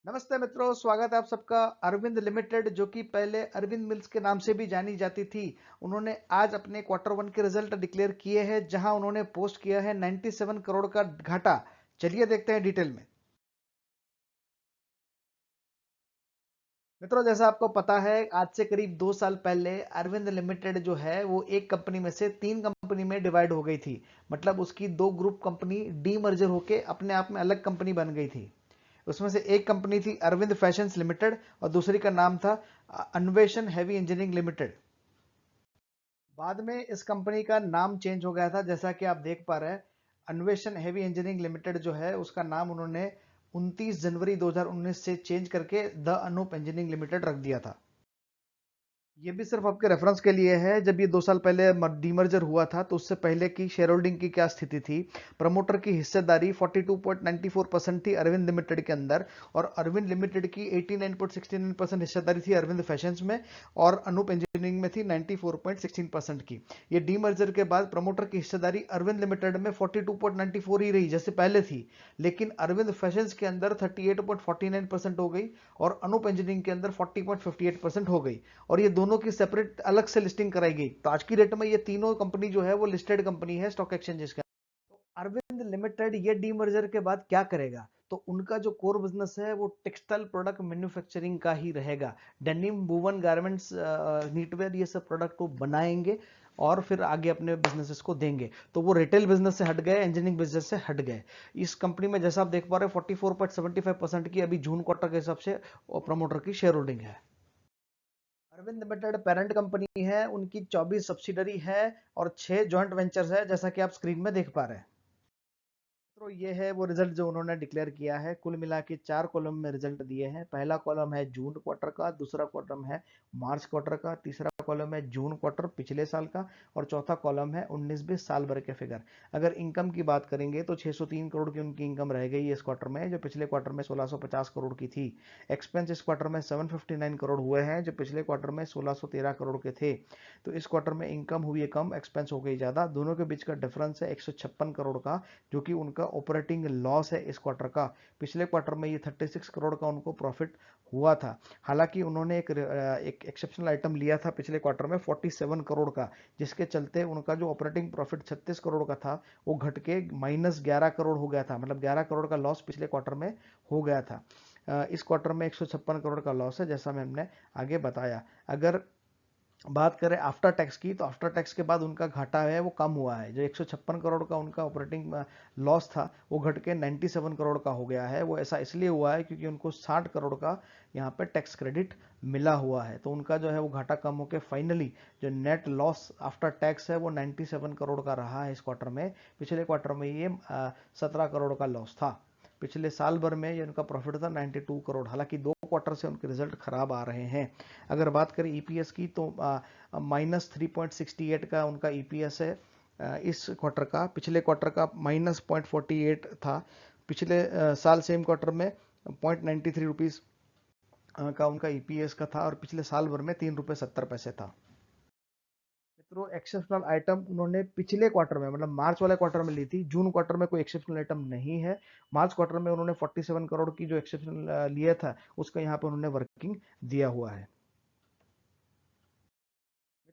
नमस्ते मित्रों, स्वागत है आप सबका। अरविंद लिमिटेड जो कि पहले अरविंद मिल्स के नाम से भी जानी जाती थी, उन्होंने आज अपने क्वार्टर वन के रिजल्ट डिक्लेयर किए हैं, जहां उन्होंने पोस्ट किया है 97 करोड़ का घाटा। चलिए देखते हैं डिटेल में। मित्रों, जैसा आपको पता है, आज से करीब 2 साल पहले अरविंद लिमिटेड जो है वो एक कंपनी में से 3 कंपनी में डिवाइड हो गई थी। मतलब उसकी दो ग्रुप कंपनी डीमर्जर होके अपने आप में अलग कंपनी बन गई थी। उसमें से एक कंपनी थी अरविंद फैशंस लिमिटेड और दूसरी का नाम था अन्वेषण हैवी इंजीनियरिंग लिमिटेड। बाद में इस कंपनी का नाम चेंज हो गया था, जैसा कि आप देख पा रहे हैं। अन्वेषण हैवी इंजीनियरिंग लिमिटेड जो है उसका नाम उन्होंने 29 जनवरी 2019 से चेंज करके द अनूप इंजीनियरिंग लिमिटेड रख दिया था। ये भी सिर्फ आपके रेफरेंस के लिए है। जब ये 2 साल पहले डीमर्जर हुआ था तो उससे पहले की शेयर होल्डिंग की क्या स्थिति थी। प्रमोटर की हिस्सेदारी 42.94% थी अरविंद लिमिटेड के अंदर, और अरविंद लिमिटेड की 89.69% हिस्सेदारी थी अरविंद फैशंस में, और अनूप इंजीनियरिंग में थी 94.16% की। ये डीमर्जर के बाद प्रमोटर की हिस्सेदारी अरविंद लिमिटेड में 42.94 ही रही जैसे पहले थी, लेकिन अरविंद फैशंस के अंदर 38.49% हो गई और अनूप इंजीनियरिंग के अंदर 40.58% हो गई। और ये दोनों की सेपरेट अलग से लिस्टिंग कराई गई। तो आज की डेट में ये तीनों कंपनी जो है वो लिस्टेड कंपनी है स्टॉक एक्सचेंजेस के। तो अरविंद लिमिटेड ये डीमर्जर के बाद क्या करेगा? तो उनका जो कोर बिजनेस है वो टेक्सटाइल प्रोडक्ट मैन्युफैक्चरिंग का ही रहेगा। डेनिम, वुवन गारमेंट्स, नीटवेयर, ये सब प्रोडक्ट को बनाएंगे और फिर आगे अपने बिजनेसेस को देंगे। तो वो रिटेल बिजनेस से हट गए, इंजीनियरिंग बिजनेस से हट गए। इस कंपनी में जैसा आप देख पा रहे हो 44.75% की अभी जून क्वार्टर के हिसाब से प्रमोटर की शेयर होल्डिंग है। अरविंद लिमिटेड पेरेंट कंपनी है, उनकी 24 सब्सिडरी है और 6 जॉइंट वेंचर्स है, जैसा कि आप स्क्रीन में देख पा रहे हैं। तो ये है वो रिजल्ट जो उन्होंने डिक्लेयर किया है। कुल मिला के 4 कॉलम में रिजल्ट दिए हैं। पहला कॉलम है जून क्वार्टर का, दूसरा कॉलम है मार्च क्वार्टर का, तीसरा कॉलम है जून क्वार्टर पिछले साल का, और चौथा कॉलम है 19-20 साल भर के फिगर। अगर इनकम की बात करेंगे तो 603 करोड़ की उनकी इनकम रह गई है इस क्वार्टर में, जो पिछले क्वार्टर में 1650 करोड़ की थी। एक्सपेंस इस क्वार्टर में 759 करोड़ हुए हैं, जो पिछले क्वार्टर में 1613 करोड़ के थे। तो इस क्वार्टर में इनकम हुई है कम, एक्सपेंस हो गई ज्यादा। दोनों के बीच का डिफरेंस है 156 करोड़ का, जो कि उनका ऑपरेटिंग लॉस है इस क्वार्टर का। पिछले क्वार्टर में ये 36 करोड़ का उनको प्रॉफिट हुआ था। हालांकि उन्होंने एक एक्सेप्शनल आइटम लिया था पिछले क्वार्टर में 47 करोड़ का, जिसके चलते उनका जो ऑपरेटिंग प्रॉफिट 36 करोड़ का था वो घट के -11 करोड़ हो गया था। मतलब 11 करोड़ का लॉस पिछले क्वार्टर में हो गया था। इस क्वार्टर में 156 करोड़ का लॉस है, जैसा हमने आगे बताया। अगर बात करें आफ्टर टैक्स की, तो आफ्टर टैक्स के बाद उनका घाटा है वो कम हुआ है। जो 156 करोड़ का उनका ऑपरेटिंग लॉस था वो घट के 97 करोड़ का हो गया है। वो ऐसा इसलिए हुआ है क्योंकि उनको 60 करोड़ का यहाँ पे टैक्स क्रेडिट मिला हुआ है। तो उनका जो है वो घाटा कम होकर फाइनली जो नेट लॉस आफ्टर टैक्स है वो 97 करोड़ का रहा है इस क्वार्टर में। पिछले क्वार्टर में ये 17 करोड़ का लॉस था। पिछले साल भर में ये उनका प्रॉफिट था 92 करोड़। हालांकि 2 क्वार्टर से उनके रिजल्ट खराब आ रहे हैं। अगर बात करें ईपीएस की, तो -3.68 का उनका ईपीएस है इस क्वार्टर का। पिछले क्वार्टर का -0.48 था। पिछले साल सेम क्वार्टर में ₹0.93 का उनका ईपीएस का था, और पिछले साल भर में ₹3.70 था। मित्रों, एक्सेप्शनल आइटम उन्होंने पिछले क्वार्टर में, मतलब मार्च वाले क्वार्टर में ली थी। जून क्वार्टर में कोई एक्सेप्शनल आइटम नहीं है। मार्च क्वार्टर में उन्होंने 47 करोड़ की जो एक्सेप्शनल लिया था उसका यहाँ पे उन्होंने वर्किंग दिया हुआ है।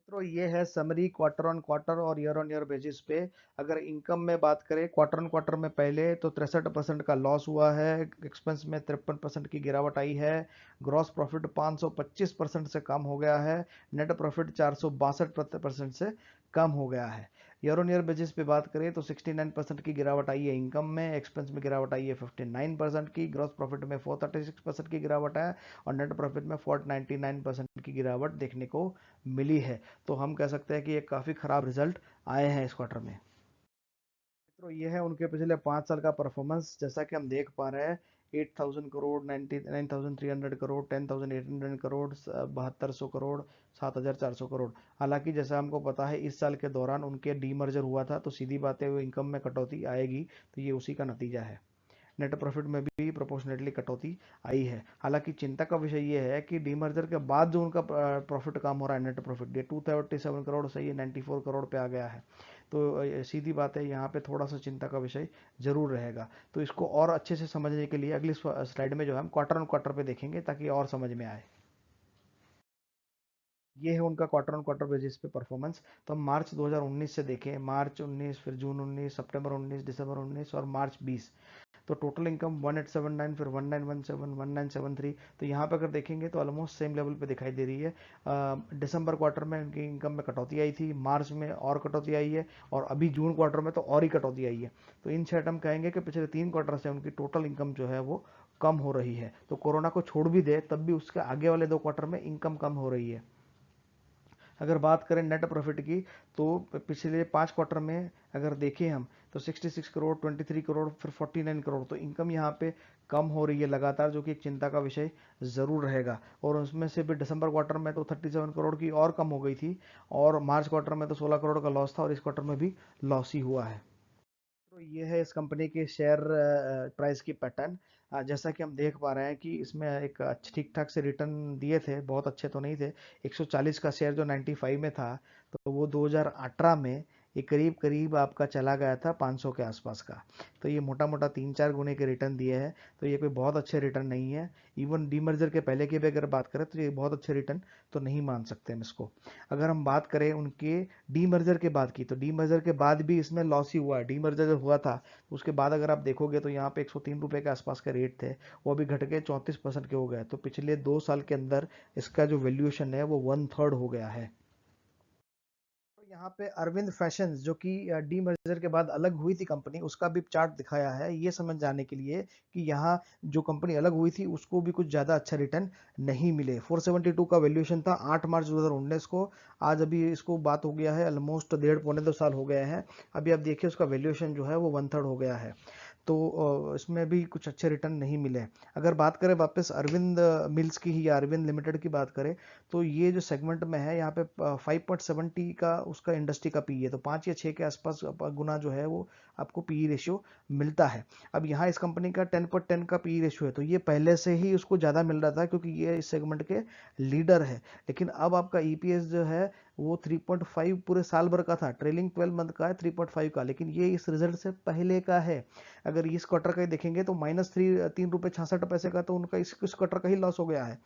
मित्रों, ये है समरी क्वार्टर ऑन क्वार्टर और ईयर ऑन ईयर बेसिस पे। अगर इनकम में बात करें क्वार्टर ऑन क्वार्टर में, पहले तो 63% का लॉस हुआ है, एक्सपेंस में 53% की गिरावट आई है, ग्रॉस प्रॉफिट 525% से कम हो गया है, नेट प्रॉफिट 462% से कम हो गया है। ईयर ऑन ईयर बेसिस पे बात करें तो 69% की गिरावट आई है इनकम में, एक्सपेंस में गिरावट आई है 59% की, ग्रॉस प्रॉफिट में 436% की गिरावट है, और नेट प्रॉफिट में 499% की गिरावट देखने को मिली है। तो हम कह सकते हैं कि ये काफ़ी खराब रिजल्ट आए हैं इस क्वार्टर में। मित्रों, ये है उनके पिछले 5 साल का परफॉर्मेंस। जैसा कि हम देख पा रहे हैं, 8000 करोड़, 99,300 करोड़, 10,800 करोड़, 7200 करोड़, 7,400 करोड़। हालांकि जैसा हमको पता है इस साल के दौरान उनके डीमर्जर हुआ था, तो सीधी बात है वो इनकम में कटौती आएगी। तो ये उसी का नतीजा है। नेट प्रॉफिट में भी प्रोपोर्शनेटली कटौती आई है। हालांकि चिंता का विषय ये है कि डीमर्जर के बाद जो उनका प्रॉफिट कम हो रहा है, नेट प्रॉफिट, ये 237 करोड़ से ये 94 करोड़ पे आ गया है। तो सीधी बात है, यहाँ पे थोड़ा सा चिंता का विषय जरूर रहेगा। तो इसको और अच्छे से समझने के लिए अगली स्लाइड में जो है हम क्वार्टर ऑन क्वार्टर पे देखेंगे ताकि और समझ में आए। ये है उनका क्वार्टर ऑन क्वार्टर बेसिस पे परफॉर्मेंस। तो हम मार्च 2019 से देखें, मार्च 19, फिर जून 19, सितंबर 19, दिसंबर 19 और मार्च 20। तो टोटल इनकम 1879, फिर 1917, 1973। तो यहाँ पे अगर देखेंगे तो ऑलमोस्ट सेम लेवल पे दिखाई दे रही है। दिसंबर क्वार्टर में इनकी इनकम में कटौती आई थी, मार्च में और कटौती आई है, और अभी जून क्वार्टर में तो और ही कटौती आई है। तो इन सेट हम कहेंगे कि पिछले 3 क्वार्टर से उनकी टोटल इनकम जो है वो कम हो रही है। तो कोरोना को छोड़ भी दे तब भी उसके आगे वाले 2 क्वार्टर में इनकम कम हो रही है। अगर बात करें नेट प्रॉफिट की, तो पिछले 5 क्वार्टर में अगर देखें हम, तो 66 करोड़, 23 करोड़, फिर 49 करोड़। तो इनकम यहाँ पे कम हो रही है लगातार, जो कि एक चिंता का विषय ज़रूर रहेगा। और उसमें से भी दिसंबर क्वार्टर में तो 37 करोड़ की और कम हो गई थी, और मार्च क्वार्टर में तो 16 करोड़ का लॉस था, और इस क्वार्टर में भी लॉस ही हुआ है। तो ये है इस कंपनी के शेयर प्राइस की पैटर्न। जैसा कि हम देख पा रहे हैं कि इसमें एक ठीक ठाक से रिटर्न दिए थे, बहुत अच्छे तो नहीं थे। 140 का शेयर जो 95 में था, तो वो 2018 में ये करीब करीब आपका चला गया था 500 के आसपास का। तो ये मोटा मोटा 3-4 गुने के रिटर्न दिए हैं। तो ये कोई बहुत अच्छे रिटर्न नहीं है। इवन डीमर्जर के पहले की भी अगर बात करें तो ये बहुत अच्छे रिटर्न तो नहीं मान सकते हम इसको। अगर हम बात करें उनके डीमर्जर के बाद की, तो डीमर्जर के बाद भी इसमें लॉस ही हुआ है। डीमर्जर जब हुआ था तो उसके बाद अगर आप देखोगे तो यहाँ पे 103 रुपए के आसपास के रेट थे, वो अभी घट के 34% के हो गए। तो पिछले 2 साल के अंदर इसका जो वैल्यूएशन है वो 1/3 हो गया है। तो यहाँ पे अरविंद फैशंस, जो कि डी मर्जर के बाद अलग हुई थी कंपनी, उसका भी चार्ट दिखाया है, ये समझ जाने के लिए कि यहाँ जो कंपनी अलग हुई थी उसको भी कुछ ज़्यादा अच्छा रिटर्न नहीं मिले। 472 का वैल्यूएशन था 8 मार्च 2019 को। आज अभी इसको बात हो गया है ऑलमोस्ट 1.5 पौने 2 साल हो गए हैं। अभी आप देखिए उसका वैल्यूएशन जो है वो 1/3 हो गया है। तो इसमें भी कुछ अच्छे रिटर्न नहीं मिले। अगर बात करें वापस अरविंद मिल्स की ही या अरविंद लिमिटेड की बात करें, तो ये जो सेगमेंट में है यहाँ पे 5.70 का उसका इंडस्ट्री का पी है। तो 5 या 6 के आसपास गुना जो है वो आपको पी रेशियो मिलता है। अब यहाँ इस कंपनी का 10/10 का पी रेशियो है, तो ये पहले से ही उसको ज़्यादा मिल रहा था क्योंकि ये इस सेगमेंट के लीडर है। लेकिन अब आपका ईपीएस जो है वो 3.5 पूरे साल भर का था, ट्रेलिंग 12 मंथ का है 3.5 का, लेकिन ये इस रिजल्ट से पहले का है। अगर इस क्वार्टर का ही देखेंगे तो -3 रुपये 66 पैसे का तो उनका इस क्वार्टर का ही लॉस हो गया है।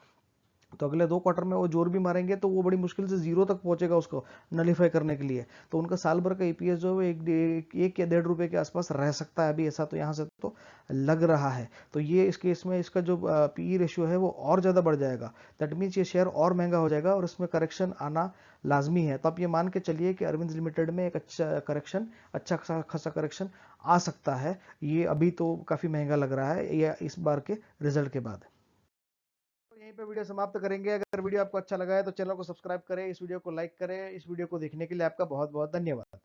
तो अगले 2 क्वार्टर में वो जोर भी मारेंगे तो वो बड़ी मुश्किल से जीरो तक पहुंचेगा उसको नलीफाई करने के लिए। तो उनका साल भर का ईपीएस जो है एक या 1.5 रुपए के आसपास रह सकता है अभी, ऐसा तो यहाँ से तो लग रहा है। तो ये इस केस में इसका जो पीई रेशियो है वो और ज़्यादा बढ़ जाएगा। दैट मीन्स ये शेयर और महंगा हो जाएगा और इसमें करेक्शन आना लाजमी है। तो आप ये मान के चलिए कि अरविंद लिमिटेड में एक अच्छा करेक्शन, अच्छा खासा करेक्शन आ सकता है। ये अभी तो काफ़ी महंगा लग रहा है ये इस बार के रिजल्ट के बाद। तो यहीं पे वीडियो समाप्त करेंगे। अगर वीडियो आपको अच्छा लगा है तो चैनल को सब्सक्राइब करें, इस वीडियो को लाइक करें। इस वीडियो को देखने के लिए आपका बहुत बहुत धन्यवाद।